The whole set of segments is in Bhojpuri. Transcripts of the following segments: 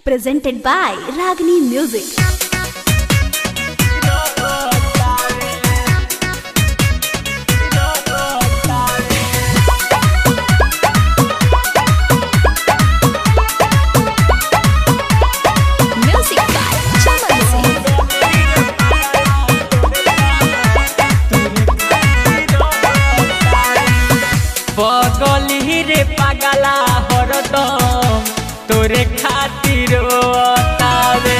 presented by Ragini Music. पगली रे पागला हरदम तोरे खातिर तावे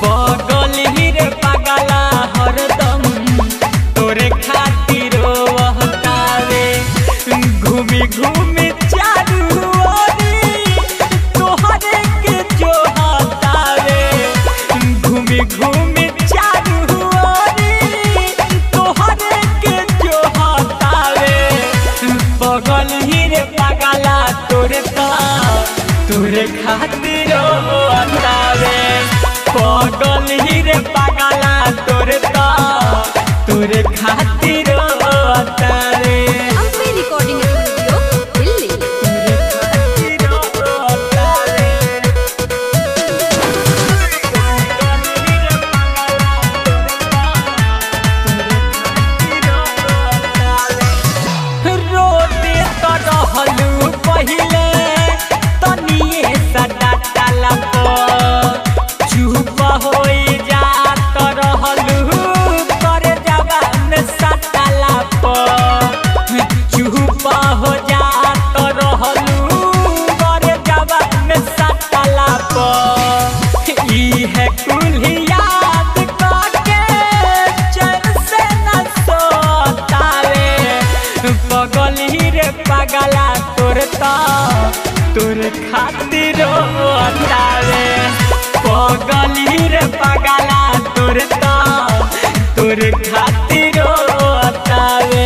पगली रे पागला हरदम तोरे खातिर तावे घूमी घूमी चारू ओरी तोहरे के जो हतावे घूमी घूमी तोरे खातिर तावे पगल ही रे पागला तोरे खातिर तावे रिकॉर्डिंग स्टूडियो दिल्ली। रोते तो रहलू पहिले चुप हो जात रहलू करे जवान सटला चुप हो जात रहलू करे जवान सटला इहे कुल याद करके चैन से न सोतावे पगली रे पागला तोरे खातिर तावे पगली रे पागला तोरे खातिर तावे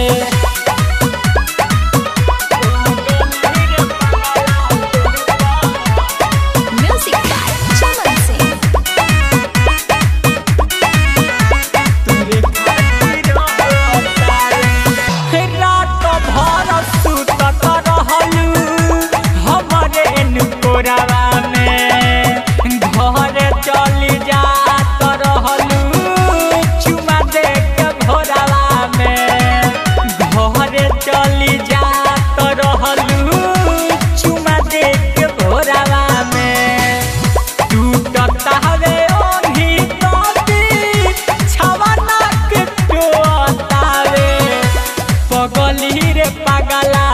रात भर सुतत रहलू हमरे नुकोरावा में घर चली जात रहलू चुमा दे के भोरावा में घर चली जात रहलू चुमा दे के भोरावा में टूटत हवे ओढ़ी तोती छवना के टोतावे पगली रे पागला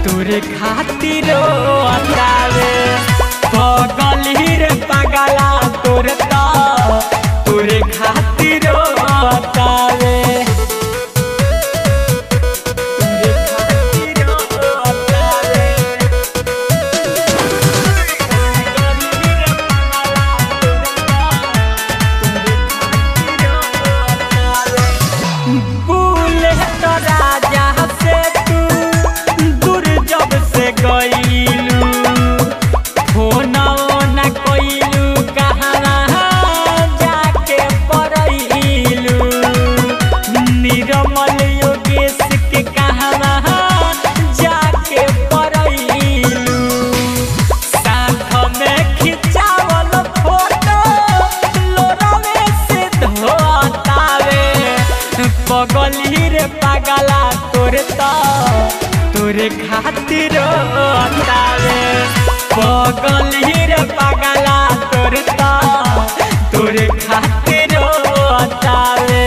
तोरे खातिर तावे पगली रे पागला तोरे खातिर तावे राजा से तू दूर जब से गईलू फोन न कईलू कहाँ जाके पढ़लू निर्मल योगेश के कहाँ जाके पढ़लू साथ में खिंचावल फोटो लोरवे से धोतावे पगली रे पागला तोरे खातिर तावे पगली रे पागला तोरे खातिर तावे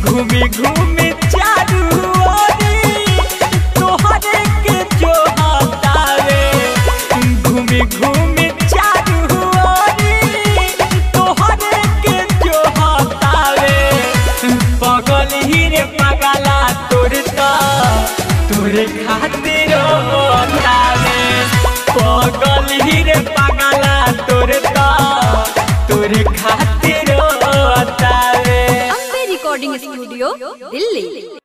घूमी घूमी चारू ओरी तोहरे के जो हतावे घूमी घूमी चारू ओरी तोहरे के जो हतावे पगली रे पागला तोरे खातिर तावे पगली रे पागला तोरे खातिर तावे रिकॉर्डिंग स्टूडियो दिल्ली।